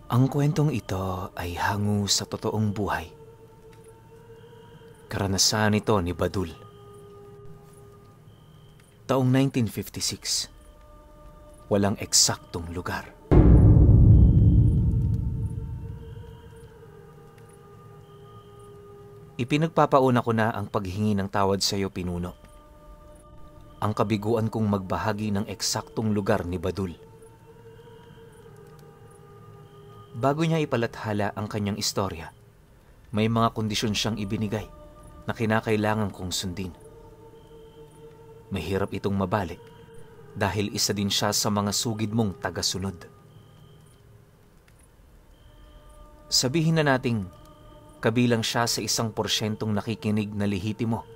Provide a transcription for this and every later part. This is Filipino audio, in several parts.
Ang kwentong ito ay hango sa totoong buhay. Karanasan ito ni Badul. Taong 1956. Walang eksaktong lugar. Ipinagpapauna ko na ang paghingi ng tawad sa iyo, Pinuno. Ang kabiguan kong magbahagi ng eksaktong lugar ni Badul. Bago niya ipalathala ang kanyang istorya, may mga kondisyon siyang ibinigay na kinakailangan kong sundin. Mahirap itong mabalik dahil isa din siya sa mga sugid mong tagasunod. Sabihin na nating kabilang siya sa 1% nakikinig na lehitimo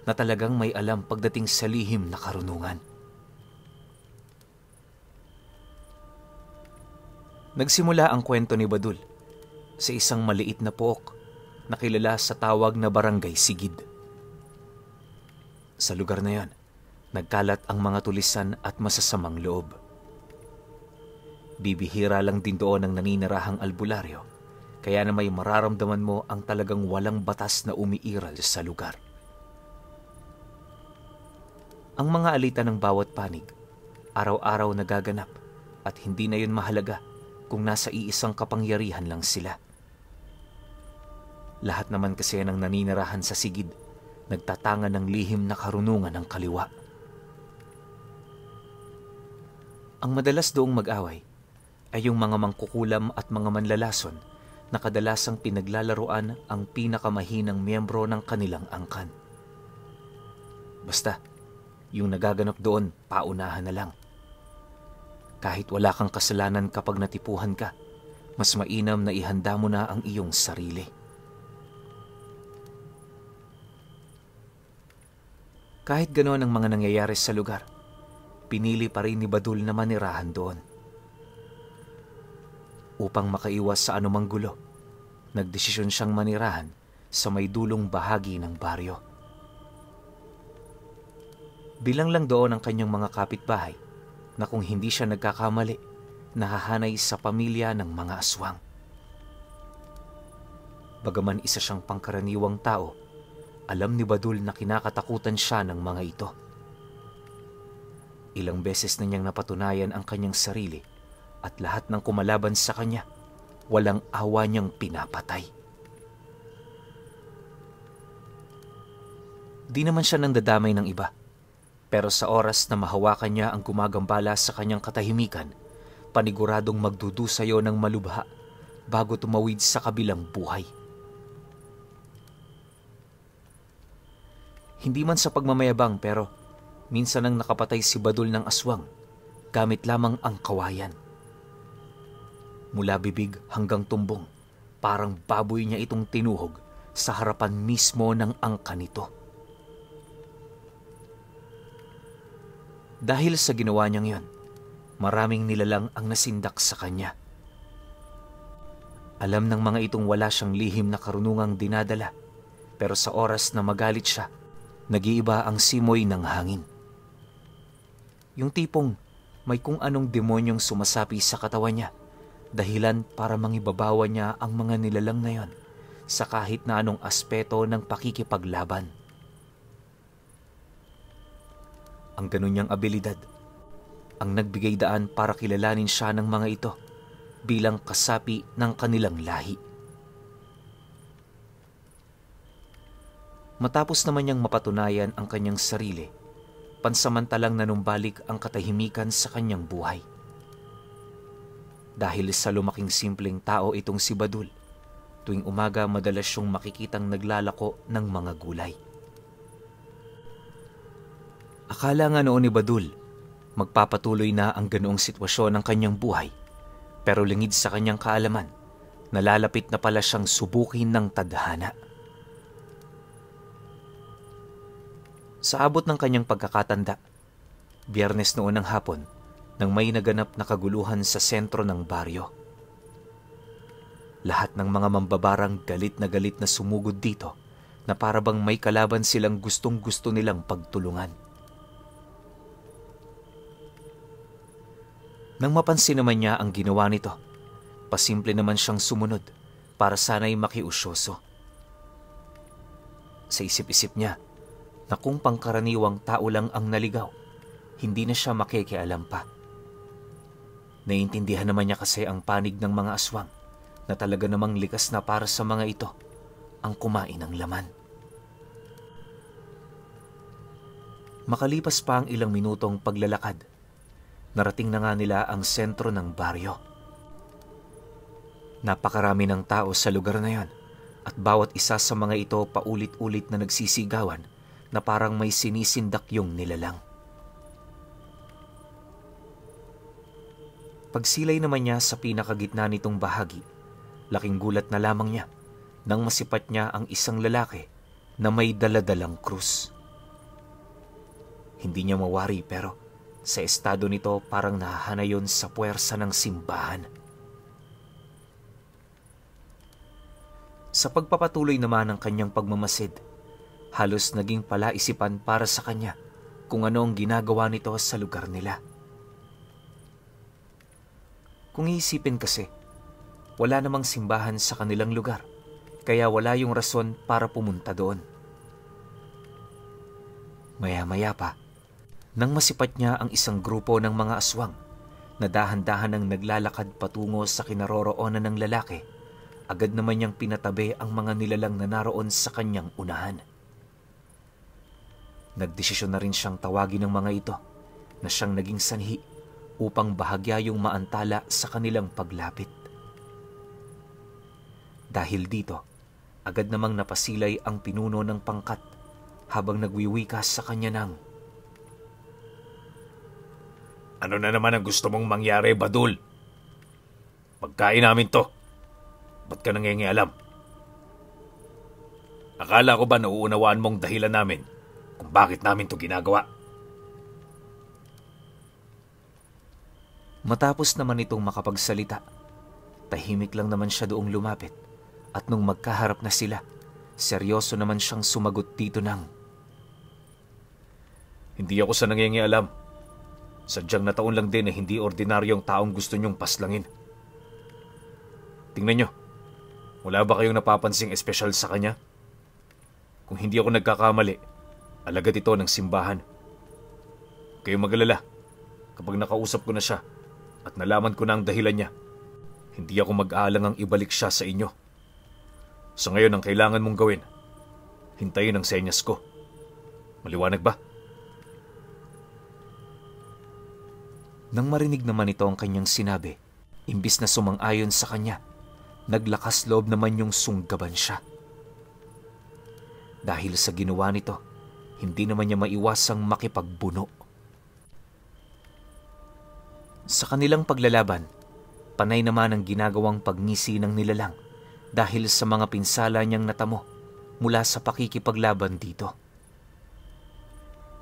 na talagang may alam pagdating sa lihim na karunungan. Nagsimula ang kwento ni Badul sa isang maliit na pook na kilala sa tawag na Barangay Sigid. Sa lugar na yon, nagkalat ang mga tulisan at masasamang loob. Bibihira lang din doon ang naninirahang albularyo, kaya na may mararamdaman mo ang talagang walang batas na umiiral sa lugar. Ang mga alita ng bawat panig, araw-araw nagaganap at hindi na yun mahalaga kung nasa iisang kapangyarihan lang sila. Lahat naman kasi ng naninirahan sa Sigid, nagtatanga ng lihim na karunungan ng kaliwa. Ang madalas doong mag-away ay yung mga mangkukulam at mga manlalason na kadalasang pinaglalaroan ang pinakamahinang miyembro ng kanilang angkan. Basta, yung nagaganap doon, paunahan na lang. Kahit wala kang kasalanan kapag natipuhan ka, mas mainam na ihanda mo na ang iyong sarili. Kahit ganoon ang mga nangyayari sa lugar, pinili pa rin ni Badul na manirahan doon. Upang makaiwas sa anumang gulo, nagdesisyon siyang manirahan sa may dulong bahagi ng baryo. Bilang lang doon ang kanyang mga kapitbahay na kung hindi siya nagkakamali, nahahanay sa pamilya ng mga aswang. Bagaman isa siyang pangkaraniwang tao, alam ni Badul na kinakatakutan siya ng mga ito. Ilang beses na niyang napatunayan ang kanyang sarili at lahat ng kumalaban sa kanya, walang awa niyang pinapatay. Di naman siya nandadamay ng iba. Pero sa oras na mahawakan niya ang gumagambala sa kanyang katahimikan, paniguradong magdudusayo ng malubha bago tumawid sa kabilang buhay. Hindi man sa pagmamayabang pero minsan nang nakapatay si Badul ng aswang gamit lamang ang kawayan. Mula bibig hanggang tumbong, parang baboy niya itong tinuhog sa harapan mismo ng angkan nito. Dahil sa ginawa niyang yon, maraming nilalang ang nasindak sa kanya. Alam ng mga itong wala siyang lihim na karunungang dinadala, pero sa oras na magalit siya, nag-iiba ang simoy ng hangin. Yung tipong may kung anong demonyong sumasapi sa katawan niya, dahilan para mangibabawa niya ang mga nilalang na yon sa kahit na anong aspeto ng pakikipaglaban. Ang ganun niyang abilidad ang nagbigay daan para kilalanin siya ng mga ito bilang kasapi ng kanilang lahi. Matapos naman niyang mapatunayan ang kanyang sarili, pansamantalang nanumbalik ang katahimikan sa kanyang buhay. Dahil sa lumaking simpleng tao itong si Badul, tuwing umaga madalas siyang makikitang naglalako ng mga gulay. Akala nga noon ni Badul, magpapatuloy na ang ganoong sitwasyon ng kanyang buhay, pero lingid sa kanyang kaalaman, nalalapit na pala siyang subukin ng tadhana. Sa abot ng kanyang pagkakatanda, Biyernes noon ng hapon, nang may naganap na kaguluhan sa sentro ng baryo. Lahat ng mga mambabarang galit na sumugod dito na parabang may kalaban silang gustong-gusto nilang pagtulungan. Nang mapansin naman niya ang ginawa nito, pasimple naman siyang sumunod para sana'y makiusyoso. Sa isip-isip niya na kung pangkaraniwang tao lang ang naligaw, hindi na siya makikialam pa. Naiintindihan naman niya kasi ang panig ng mga aswang na talaga namang likas na para sa mga ito ang kumain ng laman. Makalipas pa ang ilang minutong paglalakad, narating na nga nila ang sentro ng baryo. Napakarami ng tao sa lugar na yon at bawat isa sa mga ito paulit-ulit na nagsisigawan na parang may sinisindak yung nilalang. Pagsilay naman niya sa pinakagitna nitong bahagi, laking gulat na lamang niya nang masipat niya ang isang lalaki na may daladalang krus. Hindi niya mawari pero sa estado nito parang nahahana yon sa puwersa ng simbahan. Sa pagpapatuloy naman ng kanyang pagmamasid, halos naging palaisipan para sa kanya kung ano ang ginagawa nito sa lugar nila. Kung iisipin kasi, wala namang simbahan sa kanilang lugar, kaya wala yung rason para pumunta doon. Maya-maya pa, nang masipat niya ang isang grupo ng mga aswang na dahan-dahan ang naglalakad patungo sa kinaroroonan ng lalaki, agad naman niyang pinatabi ang mga nilalang na naroon sa kanyang unahan. Nagdesisyon na rin siyang tawagin ng mga ito na siyang naging sanhi upang bahagya yung maantala sa kanilang paglapit. Dahil dito, agad namang napasilay ang pinuno ng pangkat habang nagwiwika sa kanya ng, "Ano na naman ang gusto mong mangyari, Badul? Pagkain namin to. Ba't ka nangingialam? Akala ko ba nauunawaan mong dahilan namin kung bakit namin to ginagawa?" Matapos naman itong makapagsalita, tahimik lang naman siya doong lumapit at nung magkaharap na sila, seryoso naman siyang sumagot dito ng, "Hindi ako sa nangingialam. Sadyang nataon lang din na hindi ordinaryong taong gusto niyong paslangin. Tingnan niyo, wala ba kayong napapansing espesyal sa kanya? Kung hindi ako nagkakamali, alagad ito ng simbahan. Huwag kayong mag-alala. Kapag nakausap ko na siya at nalaman ko na ang dahilan niya, hindi ako mag-aalangang ibalik siya sa inyo. Sa ngayon, ang kailangan mong gawin, hintayin ang senyas ko. Maliwanag ba?" Nang marinig naman ito ang kanyang sinabi, imbis na sumang-ayon sa kanya, naglakas loob naman yung sunggaban siya. Dahil sa ginawa nito, hindi naman niya maiwasang makipagbuno. Sa kanilang paglalaban, panay naman ang ginagawang pagngisi ng nilalang dahil sa mga pinsala niyang natamo mula sa pakikipaglaban dito.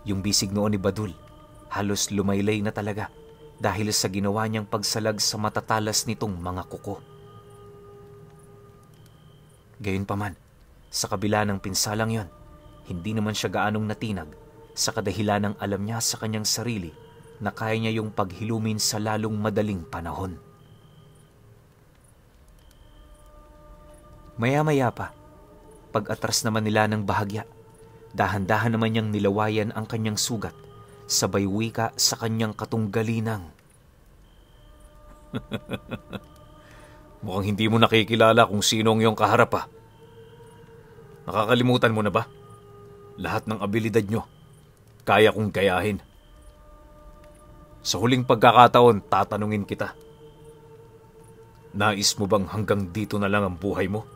Yung bisig noon ni Badul, halos lumaylay na talaga dahil sa ginawa niyang pagsalag sa matatalas nitong mga kuko. Gayunpaman, sa kabila ng pinsalang yon, hindi naman siya gaanong natinag sa kadahilan ng alam niya sa kanyang sarili na kaya niya yung paghilumin sa lalong madaling panahon. Maya-maya pa, pag-atras naman nila ng bahagya, dahan-dahan naman niyang nilawayan ang kanyang sugat, sabay wika sa kanyang katunggalinang, "Mukhang hindi mo nakikilala kung sino ang iyong kaharap, ah. Nakakalimutan mo na ba? Lahat ng abilidad nyo, kaya kong gayahin. Sa huling pagkakataon, tatanungin kita. Nais mo bang hanggang dito na lang ang buhay mo?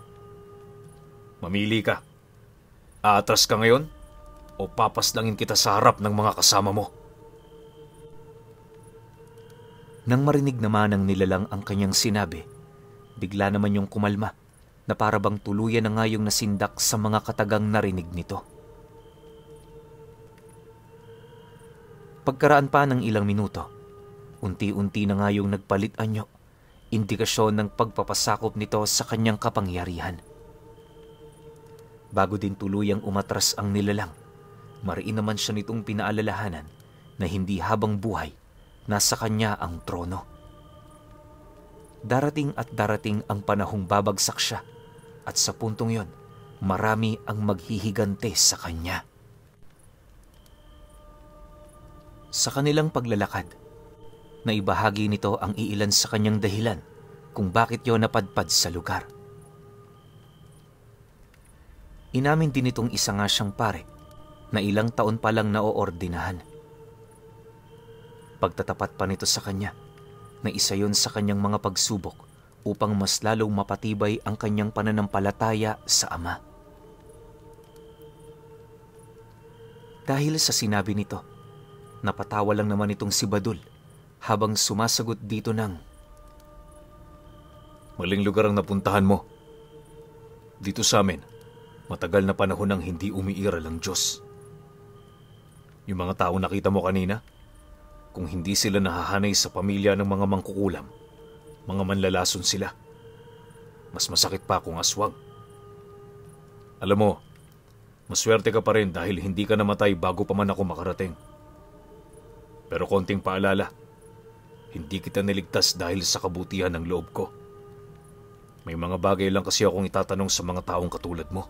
Mamili ka. Aatras ka ngayon o papaslangin kita sa harap ng mga kasama mo?" Nang marinig naman ng nilalang ang kanyang sinabi, bigla naman yung kumalma na para bang tuluyan na nga yung nasindak sa mga katagang narinig nito. Pagkaraan pa ng ilang minuto, unti-unti na nga yung nagpalit anyo, indikasyon ng pagpapasakop nito sa kanyang kapangyarihan. Bago din tuluyang umatras ang nilalang, mariin naman siya nitong pinaalalahanan na hindi habang buhay nasa kanya ang trono. Darating at darating ang panahong babagsak siya at sa puntong yon, marami ang maghihigante sa kanya. Sa kanilang paglalakad, naibahagi nito ang iilan sa kanyang dahilan kung bakit yon napadpad sa lugar. Inamin din itong isa nga siyang pare na ilang taon pa lang naoordinahan. Pagtatapat pa nito sa kanya, na isa yon sa kanyang mga pagsubok upang mas lalong mapatibay ang kanyang pananampalataya sa Ama. Dahil sa sinabi nito, napatawa lang naman itong si Badul habang sumasagot dito ng, "Maling lugar ang napuntahan mo. Dito sa amin, matagal na panahon nang hindi umiiral ang Diyos. Yung mga tao nakita mo kanina, kung hindi sila nahahanay sa pamilya ng mga mangkukulam, mga manlalason sila. Mas masakit pa kung aswang. Alam mo, maswerte ka pa rin dahil hindi ka namatay bago pa man ako makarating. Pero konting paalala, hindi kita niligtas dahil sa kabutihan ng loob ko. May mga bagay lang kasi akong itatanong sa mga taong katulad mo."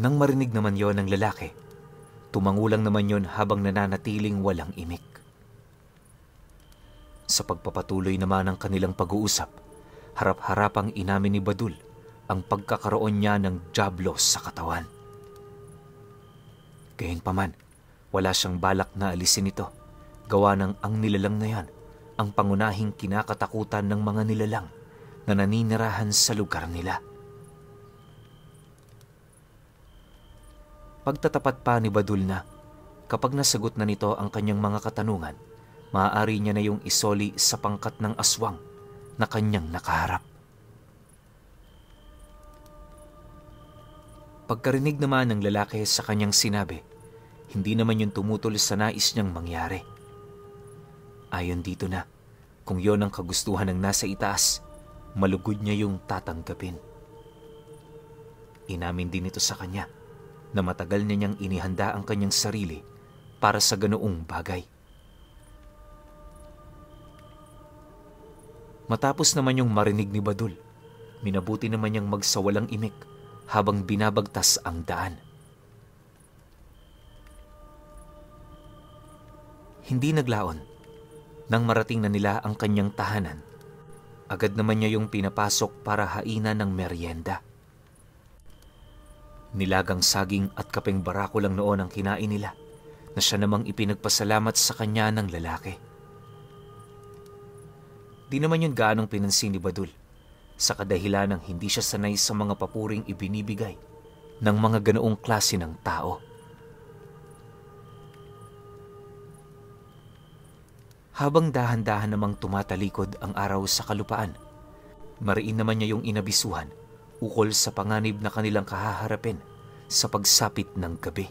Nang marinig naman yon ng lalaki, tumangulang naman yon habang nananatiling walang imik. Sa pagpapatuloy naman ng kanilang pag-uusap, harap-harapang inamin ni Badul ang pagkakaroon niya ng diablo sa katawan. Gayunpaman, wala siyang balak na alisin ito, gawa ng ang nilalang na yan ang pangunahing kinakatakutan ng mga nilalang na naninirahan sa lugar nila. Pagtatapat pa ni Badul na, kapag nasagot na nito ang kanyang mga katanungan, maaari niya na yung isoli sa pangkat ng aswang na kanyang nakaharap. Pagkarinig naman ng lalaki sa kanyang sinabi, hindi naman yun tumutol sa nais niyang mangyari. Ayon dito na, kung yon ang kagustuhan ng nasa itaas, malugod niya yung tatanggapin. Inamin din ito sa kanya na matagal na niyang inihanda ang kanyang sarili para sa ganoong bagay. Matapos naman yung marinig ni Badul, minabuti naman niyang magsawalang imik habang binabagtas ang daan. Hindi naglaon. Nang marating na nila ang kanyang tahanan, agad naman niya yung pinapasok para hainan ng merienda. Nilagang saging at kapeng barako lang noon ang kinain nila, na siya namang ipinagpasalamat sa kanya ng lalaki. Di naman yun gaanong pinansin ni Badul, sa kadahilan ng hindi siya sanay sa mga papuring ibinibigay ng mga ganoong klase ng tao. Habang dahan-dahan namang tumatalikod ang araw sa kalupaan, mariin naman niya yung inabisuhan ukol sa panganib na kanilang kahaharapin sa pagsapit ng gabi.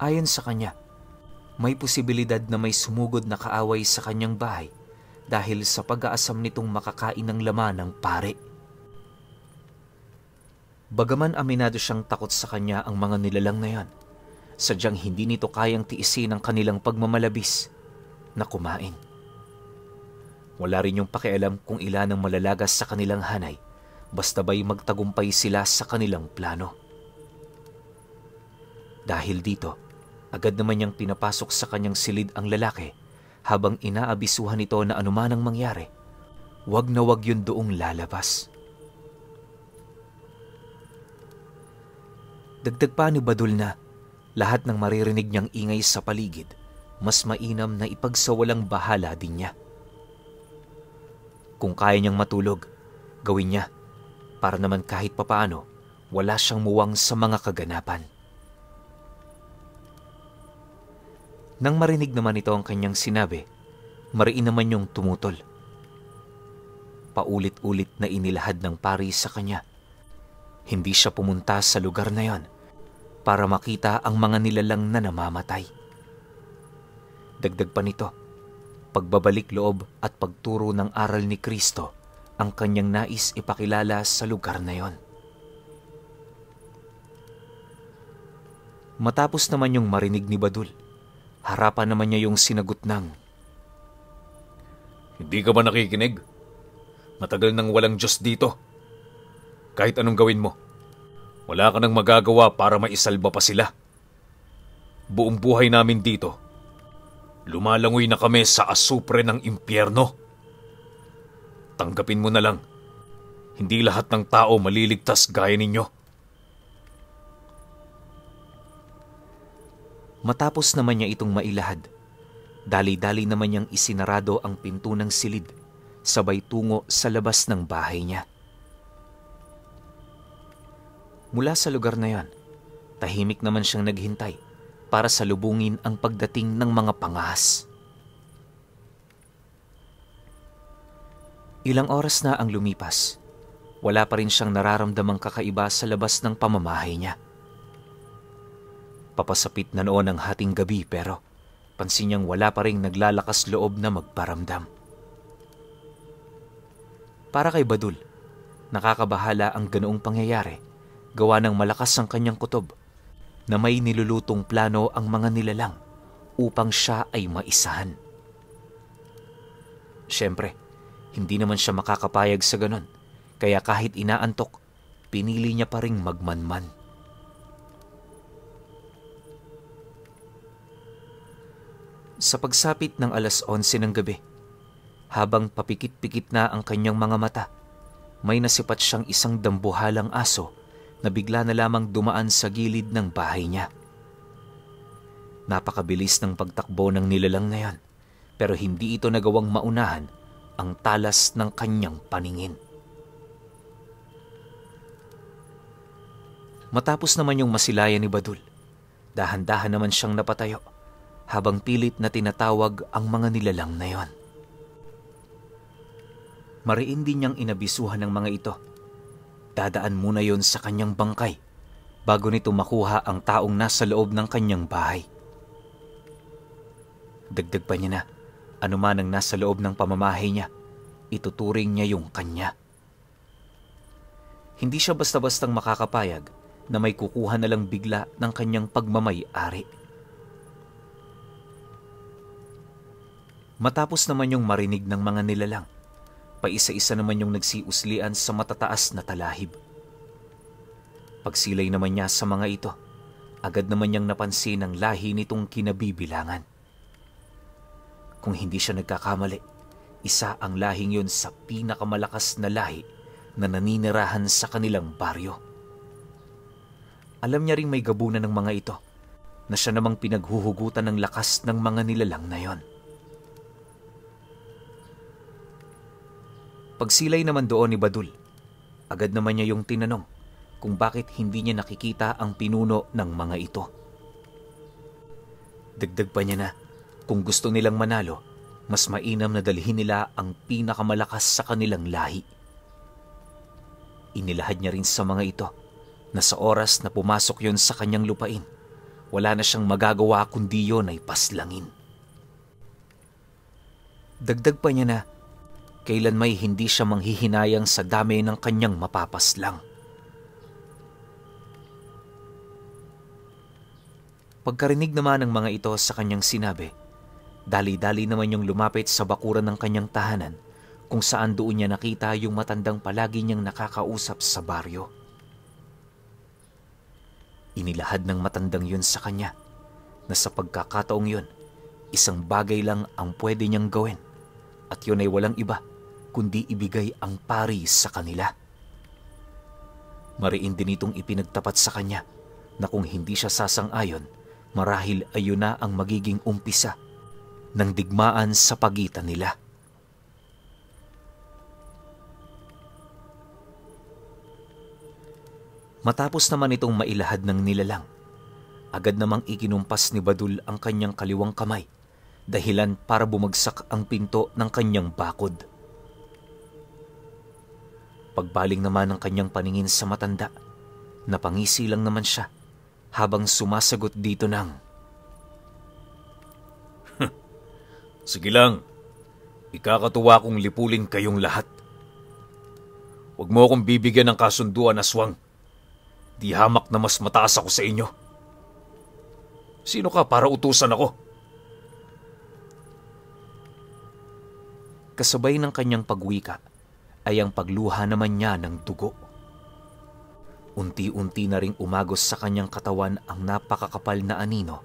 Ayon sa kanya, may posibilidad na may sumugod na kaaway sa kanyang bahay dahil sa pag-aasam nitong makakain ng laman ng pare. Bagaman aminado siyang takot sa kanya ang mga nilalang na yan, sadyang hindi nito kayang tiisin ang kanilang pagmamalabis na kumain. Wala rin yung pakialam kung ilan ang malalagas sa kanilang hanay, basta ba'y magtagumpay sila sa kanilang plano. Dahil dito, agad naman niyang pinapasok sa kanyang silid ang lalaki habang inaabisuhan nito na anuman ang mangyari, wag na wag yun doong lalabas. Dagdag pa ni Badul na lahat ng maririnig niyang ingay sa paligid, mas mainam na ipagsawalang bahala din niya. Kung kaya niyang matulog, gawin niya para naman kahit papaano wala siyang muwang sa mga kaganapan. Nang marinig naman ito ang kanyang sinabi, mariin naman yung tumutol. Paulit-ulit na inilahad ng pari sa kanya. Hindi siya pumunta sa lugar na yon para makita ang mga nilalang na namamatay. Dagdag pa nito, pagbabalik loob at pagturo ng aral ni Kristo ang kanyang nais ipakilala sa lugar na yon. Matapos naman yung marinig ni Badul, Harapan naman niya yung sinagot ng, Hindi ka ba nakikinig? Matagal nang walang Diyos dito. Kahit anong gawin mo, wala ka nang magagawa para maisalba pa sila. Buong buhay namin dito, lumalangoy na kami sa asupre ng impyerno. Tanggapin mo na lang, hindi lahat ng tao maliligtas gaya ninyo. Matapos naman niya itong mailahad, dali-dali naman niyang isinarado ang pinto ng silid, sabay tungo sa labas ng bahay niya. Mula sa lugar na yon, tahimik naman siyang naghintay para salubungin ang pagdating ng mga pangahas. Ilang oras na ang lumipas, wala pa rin siyang nararamdamang kakaiba sa labas ng pamamahay niya. Papasapit na noon ang hating gabi pero pansin niyang wala pa rin naglalakas loob na magparamdam. Para kay Badul, nakakabahala ang ganoong pangyayari gawa ng malakas ang kanyang kutob na may nilulutong plano ang mga nilalang upang siya ay maisahan. Siyempre, hindi naman siya makakapayag sa ganon, kaya kahit inaantok, pinili niya pa ring magmanman. Sa pagsapit ng 11:00 ng gabi, habang papikit-pikit na ang kanyang mga mata, may nasipat siyang isang dambuhalang aso na bigla na lamang dumaan sa gilid ng bahay niya. Napakabilis ng pagtakbo ng nilalang na yan, pero hindi ito nagawang maunahan ang talas ng kanyang paningin. Matapos naman yung masilayan ni Badul, dahan-dahan naman siyang napatayo habang pilit na tinatawag ang mga nilalang na yon. Mariin din niyang inabisuhan ng mga ito. Dadaan muna yon sa kanyang bangkay bago nito makuha ang taong nasa loob ng kanyang bahay. Dagdag pa niya na, anuman ang nasa loob ng pamamahay niya, ituturing niya yung kanya. Hindi siya basta-bastang makakapayag na may kukuha na lang bigla ng kanyang pagmamay-ari. Matapos naman yung marinig ng mga nilalang, paisa-isa naman yung nagsiuslian sa matataas na talahib. Pagsilay naman niya sa mga ito, agad naman niyang napansin ang lahi nitong kinabibilangan. Kung hindi siya nagkakamali, isa ang lahing yun sa pinakamalakas na lahi na naninirahan sa kanilang baryo. Alam niya ring may gabunan ng mga ito na siya namang pinaghuhugutan ng lakas ng mga nilalang na yon. Pagsilay naman doon ni Badul, agad naman niya yung tinanong kung bakit hindi niya nakikita ang pinuno ng mga ito. Dagdag pa niya na kung gusto nilang manalo, mas mainam na dalhin nila ang pinakamalakas sa kanilang lahi. Inilahad niya rin sa mga ito na sa oras na pumasok yon sa kanyang lupain, wala na siyang magagawa kundi yon ay paslangin. Dagdag pa niya na kailan may hindi siya manghihinayang sa dami ng kanyang mapapaslang. Pagkarinig naman ng mga ito sa kanyang sinabi, dali-dali naman yung lumapit sa bakuran ng kanyang tahanan kung saan doon niya nakita yung matandang palagi niyang nakakausap sa baryo. Inilahad ng matandang yun sa kanya na sa pagkakataong yun, isang bagay lang ang pwede niyang gawin at yun ay walang iba kundi ibigay ang pari sa kanila. Mariin din itong ipinagtapat sa kanya na kung hindi siya sasang-ayon, marahil ayun na ang magiging umpisa ng digmaan sa pagitan nila. Matapos naman itong mailahad ng nilalang, agad namang ikinumpas ni Badul ang kanyang kaliwang kamay, dahilan para bumagsak ang pinto ng kanyang bakod. Pagbaling naman ng kanyang paningin sa matanda, napangisi lang naman siya habang sumasagot dito ng, Sige lang, ikakatuwa kong lipulin kayong lahat. Huwag mo akong bibigyan ng kasunduan, aswang. Di hamak na mas mataas ako sa inyo. Sino ka para utusan ako? Kasabay ng kanyang pagwika ay ang pagluha naman niya ng dugo. Unti-unti na ring umagos sa kanyang katawan ang napakakapal na anino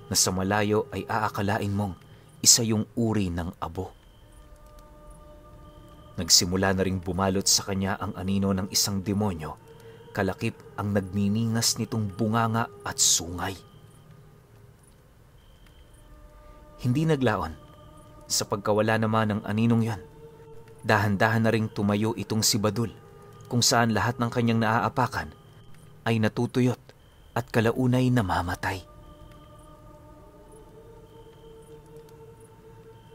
na sa malayo ay aakalain mong isa yung uri ng abo. Nagsimula na ring bumalot sa kanya ang anino ng isang demonyo, kalakip ang nagniningas nitong bunganga at sungay. Hindi naglaon, sa pagkawala naman ng aninong yon, dahan-dahan na ring tumayo itong si Badul, kung saan lahat ng kanyang naaapakan ay natutuyot at kalaunay namamatay.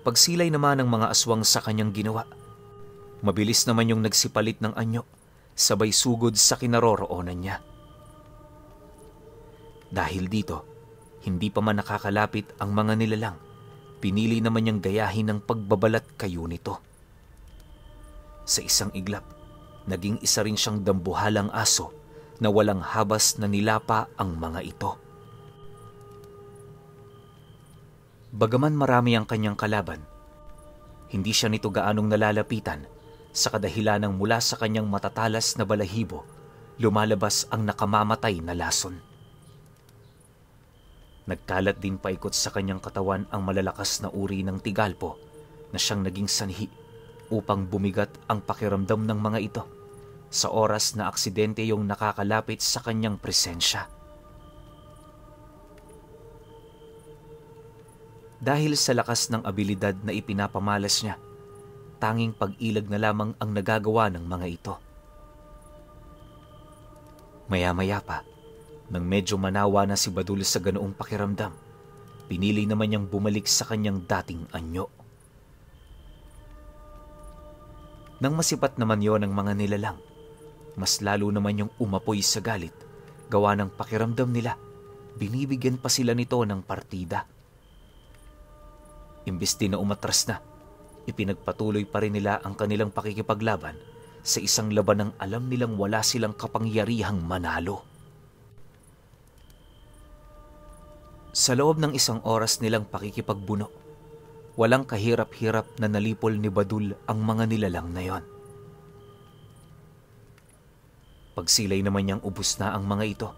Pagsilay naman ng mga aswang sa kanyang ginawa, mabilis naman yung nagsipalit ng anyo, sabay sugod sa kinaroroonan niya. Dahil dito, hindi pa man nakakalapit ang mga nilalang, pinili naman niyang gayahin ng pagbabalat kayo nito. Sa isang iglap, naging isa rin siyang dambuhalang aso na walang habas na nilapa ang mga ito. Bagaman marami ang kanyang kalaban, hindi siya nito gaanong nalalapitan sa kadahilanang mula sa kanyang matatalas na balahibo, lumalabas ang nakamamatay na lason. Nagkalat din paikot sa kanyang katawan ang malalakas na uri ng tigalpo na siyang naging sanhi upang bumigat ang pakiramdam ng mga ito sa oras na aksidente yung nakakalapit sa kanyang presensya. Dahil sa lakas ng abilidad na ipinapamalas niya, tanging pag-ilag na lamang ang nagagawa ng mga ito. Maya-maya pa, nang medyo manawa na si Badul sa ganoong pakiramdam, pinili naman niyang bumalik sa kanyang dating anyo. Nang masipat naman yon ng mga nilalang, mas lalo naman yung umapoy sa galit, gawa ng pakiramdam nila, binibigyan pa sila nito ng partida. Imbis din na umatras na, ipinagpatuloy pa rin nila ang kanilang pakikipaglaban sa isang labanang alam nilang wala silang kapangyarihang manalo. Sa loob ng isang oras nilang pakikipagbuno, walang kahirap-hirap na nalipol ni Badul ang mga nilalang na yon. Pagsilay naman niyang ubos na ang mga ito,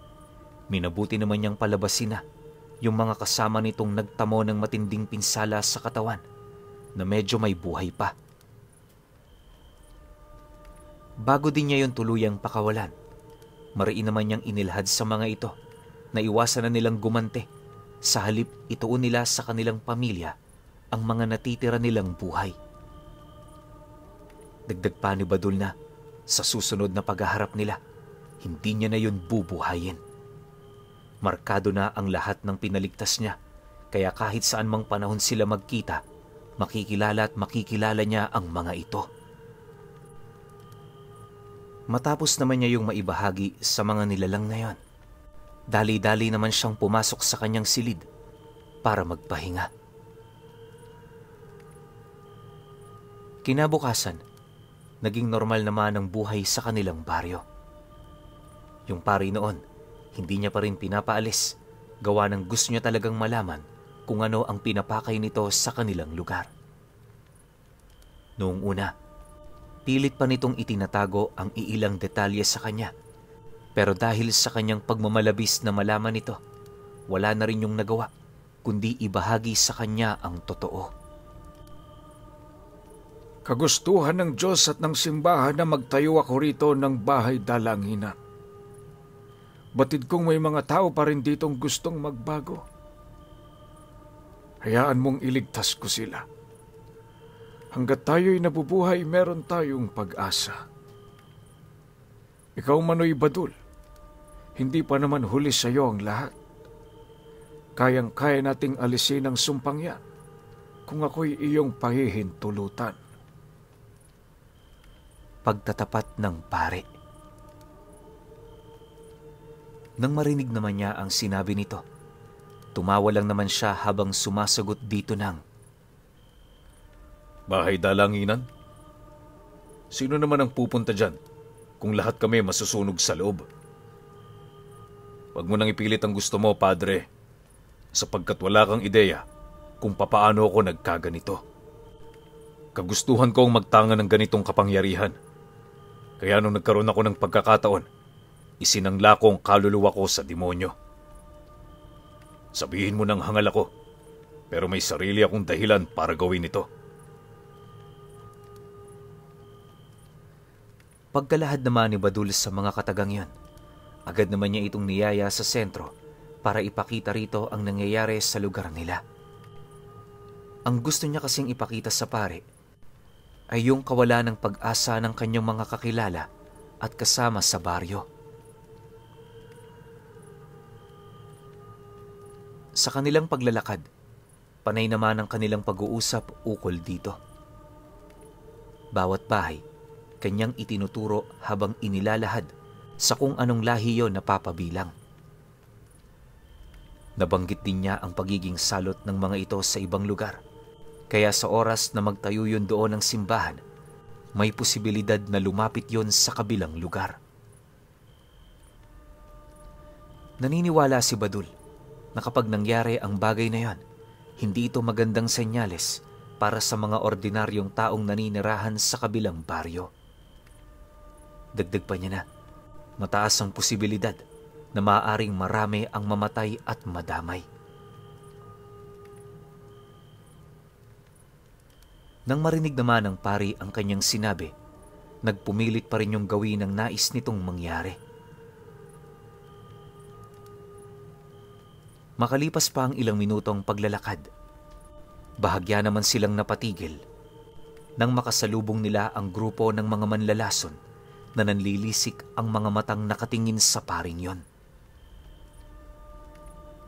minabuti naman niyang palabasin na yung mga kasama nitong nagtamo ng matinding pinsala sa katawan na medyo may buhay pa. Bago din niya yung tuluyang pakawalan, mariin naman niyang inilhad sa mga ito na iwasan na nilang gumante, sa halip ituon nila sa kanilang pamilya ang mga natitira nilang buhay. Dagdag pa ni Badul na sa susunod na paghaharap nila, hindi niya na yun bubuhayin. Markado na ang lahat ng pinaligtas niya, kaya kahit saan mang panahon sila magkita, makikilala at makikilala niya ang mga ito. Matapos naman niya yung maibahagi sa mga nilalang na yon, dali-dali naman siyang pumasok sa kanyang silid para magpahinga. Kinabukasan, naging normal naman ang buhay sa kanilang baryo. Yung pari noon, hindi niya pa rin pinapaalis, gawa ng gusto niya talagang malaman kung ano ang pinapakay nito sa kanilang lugar. Noong una, pilit pa nitong itinatago ang iilang detalye sa kanya, pero dahil sa kanyang pagmamalabis na malaman nito, wala na rin yung nagawa, kundi ibahagi sa kanya ang totoo. Kagustuhan ng Diyos at ng simbahan na magtayo ako rito ng bahay dalanginan. Batid kong may mga tao pa rin ditong gustong magbago. Hayaan mong iligtas ko sila. Hanggat tayo'y nabubuhay, meron tayong pag-asa. Ikaw manoy Badul, hindi pa naman huli sa iyo ang lahat. Kayang-kaya nating alisin ang sumpang yan kung ako'y iyong pahihintulutan. Pagtatapat ng pare. Nang marinig naman niya ang sinabi nito, tumawa lang naman siya habang sumasagot dito ng, Bahay dalanginan? Sino naman ang pupunta dyan kung lahat kami masusunog sa loob? Huwag mo nang ipilit ang gusto mo, Padre, sapagkat wala kang ideya kung papaano ako nagkaganito. Kagustuhan kong magtanga ng ganitong kapangyarihan. Kaya nung nagkaroon ako ng pagkakataon, isinangla ko ang kaluluwa ko sa demonyo. Sabihin mo nang hangal ako, pero may sarili akong dahilan para gawin ito. Pagkalahad naman ni Badul sa mga katagang yon, agad naman niya itong niyaya sa sentro para ipakita rito ang nangyayari sa lugar nila. Ang gusto niya kasing ipakita sa pare ay yung kawalan ng pag-asa ng kanyang mga kakilala at kasama sa baryo. Sa kanilang paglalakad, panay naman ang kanilang pag-uusap ukol dito. Bawat bahay, kanyang itinuturo habang inilalahad sa kung anong lahi yon na papabilang. Nabanggit din niya ang pagiging salot ng mga ito sa ibang lugar. Kaya sa oras na magtayo yun doon ng simbahan, may posibilidad na lumapit yon sa kabilang lugar. Naniniwala si Badul na kapag nangyari ang bagay na yon, hindi ito magandang senyales para sa mga ordinaryong taong naninirahan sa kabilang baryo. Dagdag pa niya na, mataas ang posibilidad na maaaring marami ang mamatay at madamay. Nang marinig naman ng pari ang kanyang sinabi, nagpumilit pa rin yung gawin ang nais nitong mangyari. Makalipas pa ang ilang minutong paglalakad, bahagya naman silang napatigil nang makasalubong nila ang grupo ng mga manlalason na nanlilisik ang mga matang nakatingin sa paring yon.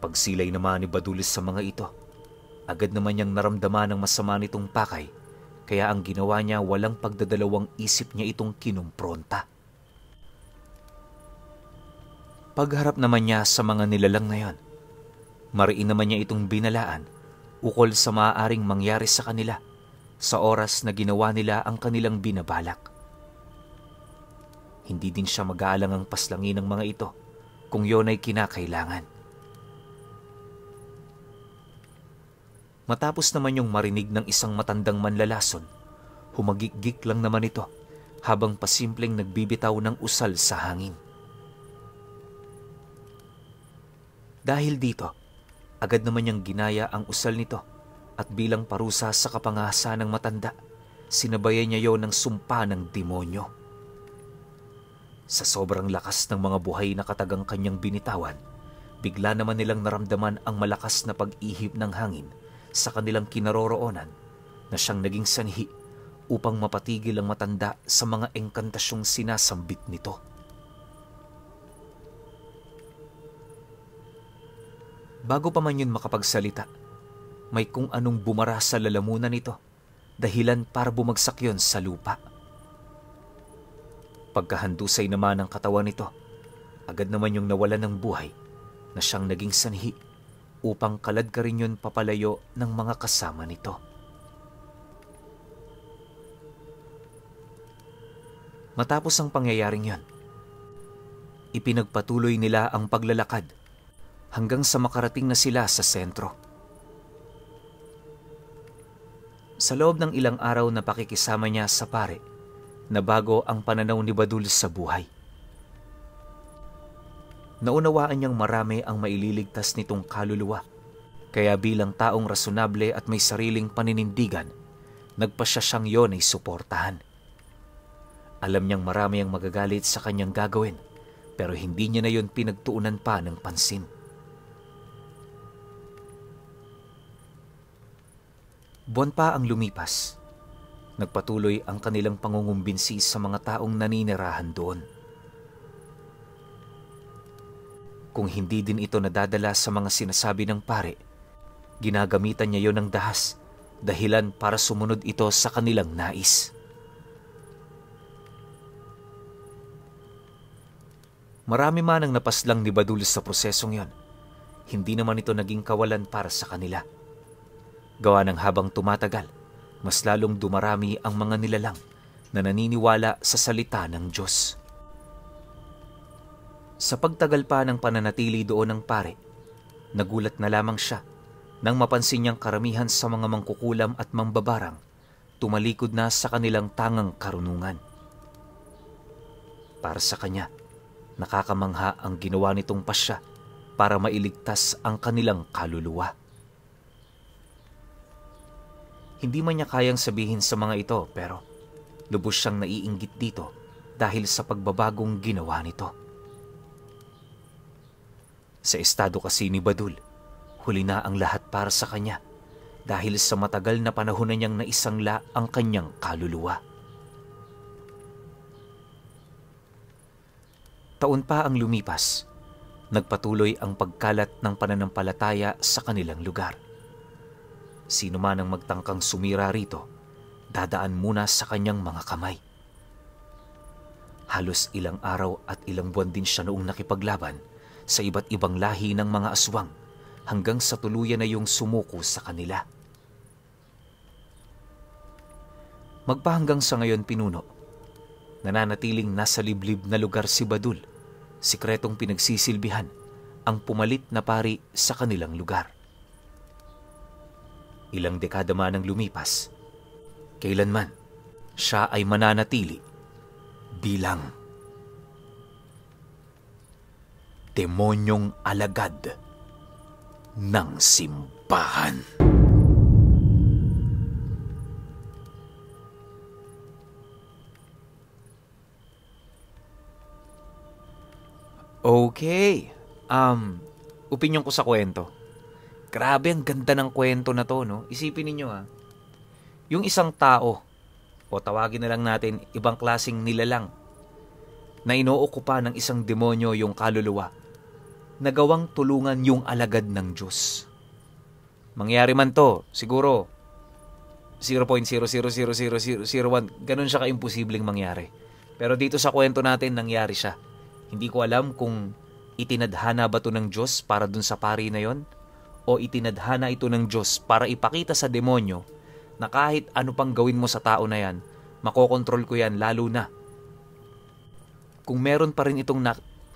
Pagsilay naman ni Badulis sa mga ito, agad naman niyang naramdaman ang masama nitong pakay. Kaya ang ginawa niya, walang pagdadalawang isip niya itong kinumpronta. Pagharap naman niya sa mga nilalang na yon, mariin naman niya itong binalaan ukol sa maaaring mangyari sa kanila sa oras na ginawa nila ang kanilang binabalak. Hindi din siya mag-aalangang paslangin ng mga ito kung yon ay kinakailangan. Matapos naman yung marinig ng isang matandang manlalason, humagik-gik lang naman ito habang pasimpleng nagbibitaw ng usal sa hangin. Dahil dito, agad naman niyang ginaya ang usal nito at bilang parusa sa kapangasa ng matanda, sinabayan niya yon ng sumpa ng demonyo. Sa sobrang lakas ng mga buhay na katagang kanyang binitawan, bigla naman nilang naramdaman ang malakas na pag-ihip ng hangin sa kanilang kinaroroonan na siyang naging sanhi upang mapatigil ang matanda sa mga engkantasyong sinasambit nito. Bago pa man yun makapagsalita, may kung anong bumara sa lalamunan nito, dahilan para bumagsak yon sa lupa. Pagkahandusay naman ng katawan nito, agad naman yung nawalan ng buhay na siyang naging sanhi upang kalad ka rin yun papalayo ng mga kasama nito. Matapos ang pangyayaring yon, ipinagpatuloy nila ang paglalakad hanggang sa makarating na sila sa sentro. Sa loob ng ilang araw na pakikisama niya sa pare, nabago ang pananaw ni Badul sa buhay. Naunawaan niyang marami ang maililigtas nitong kaluluwa, kaya bilang taong rasunable at may sariling paninindigan, nagpasya siyang yon ay suportahan. Alam niyang marami ang magagalit sa kanyang gagawin, pero hindi niya na yon pinagtuunan pa ng pansin. Buwan pa ang lumipas. Nagpatuloy ang kanilang pangungumbinsi sa mga taong naninirahan doon. Kung hindi din ito nadadala sa mga sinasabi ng pare, ginagamitan niya yon ng dahas, dahilan para sumunod ito sa kanilang nais. Marami man ang napaslang ni Badul sa prosesong yon, hindi naman ito naging kawalan para sa kanila. Gawa ng habang tumatagal, mas lalong dumarami ang mga nilalang na naniniwala sa salita ng Diyos. Sa pagtagal pa ng pananatili doon ng pare, nagulat na lamang siya nang mapansin niyang karamihan sa mga mangkukulam at mambabarang tumalikod na sa kanilang tangang karunungan. Para sa kanya, nakakamangha ang ginawa nitong pasya para mailigtas ang kanilang kaluluwa. Hindi man niya kayang sabihin sa mga ito, pero lubos siyang naiinggit dito dahil sa pagbabagong ginawa nito. Sa estado kasi ni Badul, huli na ang lahat para sa kanya dahil sa matagal na panahon na niyang naisangla ang kanyang kaluluwa. Taon pa ang lumipas, nagpatuloy ang pagkalat ng pananampalataya sa kanilang lugar. Sino man ang magtangkang sumira rito, dadaan muna sa kanyang mga kamay. Halos ilang araw at ilang buwan din siya noong nakipaglaban sa iba't ibang lahi ng mga aswang hanggang sa tuluyan na yung sumuko sa kanila. Magpahanggang sa ngayon pinuno, nananatiling nasa liblib na lugar si Badul, sikretong pinagsisilbihan ang pumalit na pari sa kanilang lugar. Ilang dekada man ang lumipas, kailanman siya ay mananatili bilang demonyong alagad ng simbahan. Okay. Opinyon ko sa kwento. Grabe, ang ganda ng kwento na to, no? Isipin ninyo, yung isang tao, o tawagin na lang natin ibang klaseng nilalang, na inookupa ng isang demonyo yung kaluluwa, nagawang tulungan yung alagad ng Diyos. Mangyari man to, siguro 0.0000001, ganun siya ka-imposibleng mangyari. Pero dito sa kwento natin, nangyari siya. Hindi ko alam kung itinadhana ba to ng Diyos para dun sa pari na yon, o itinadhana ito ng Diyos para ipakita sa demonyo na kahit ano pang gawin mo sa tao na yan, makokontrol ko yan, lalo na kung meron pa rin itong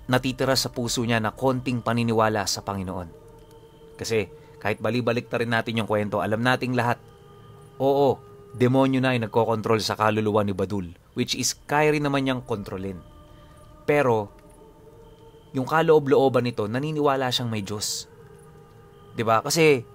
natitira sa puso niya na konting paniniwala sa Panginoon. Kasi kahit balibalik na rin natin yung kwento, alam nating lahat, oo, demonyo na ay nagkokontrol sa kaluluwa ni Badul, which is kaya rin naman niyang kontrolin. Pero yung kaloob-looban nito, naniniwala siyang may Diyos. 'Di ba? Kasi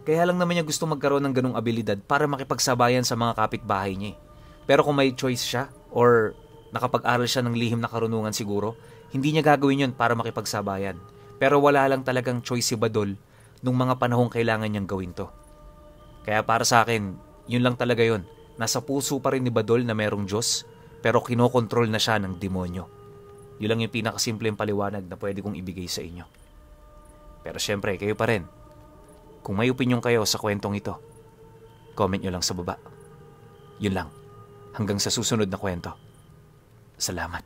kaya lang naman niya gusto magkaroon ng ganung abilidad para makipagsabayan sa mga kapitbahay niya. Pero kung may choice siya or nakapag-aral siya ng lihim na karunungan siguro, hindi niya gagawin 'yon para makipagsabayan. Pero wala lang talagang choice si Badul nung mga panahong kailangan niyang gawin 'to. Kaya para sa akin, yun lang talaga 'yon. Nasa puso pa rin ni Badul na merong Diyos, pero kinokontrol na siya ng demonyo. Yun lang yung pinakasimpleng paliwanag na pwede kong ibigay sa inyo. Pero syempre, kayo pa rin. Kung may opinyon kayo sa kwentong ito, comment nyo lang sa baba. Yun lang. Hanggang sa susunod na kwento. Salamat.